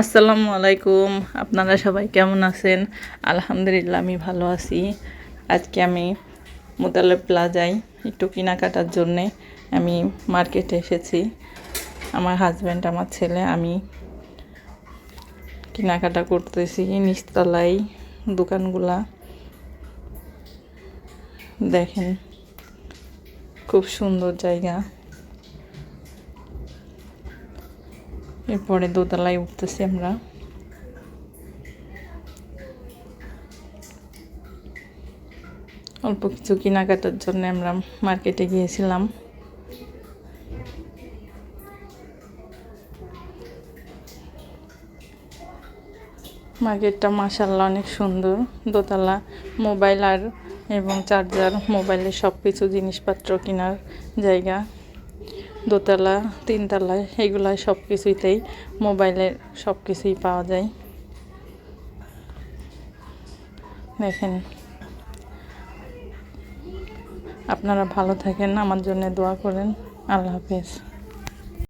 আসসালামু আলাইকুম। আপনারা সবাই কেমন আছেন? আলহামদুলিল্লাহ আমি ভালো আছি। আজকে আমি মোতালেব প্লাজায় একটু কেনাকাটার জন্যে আমি মার্কেটে এসেছি। আমার হাজব্যান্ড, আমার ছেলে, আমি কেনাকাটা করতেছি। নিচতলায় দোকানগুলা দেখেন, খুব সুন্দর জায়গা। এরপরে দোতলায় উঠতেছি আমরা। অল্প কিছু কেনাকাটার জন্য আমরা মার্কেটে গিয়েছিলাম। মার্কেটটা মাশাআল্লাহ অনেক সুন্দর। দোতলা, মোবাইল এবং চার্জার, মোবাইলের সব কিছু জিনিসপত্র কেনার জায়গা। দোতলা, তিনতলায় এগুলায় সব কিছুতেই মোবাইলের সব কিছুই পাওয়া যায়। দেখেন, আপনারা ভালো থাকেন, আমার জন্য দোয়া করেন। আল্লাহ হাফেজ।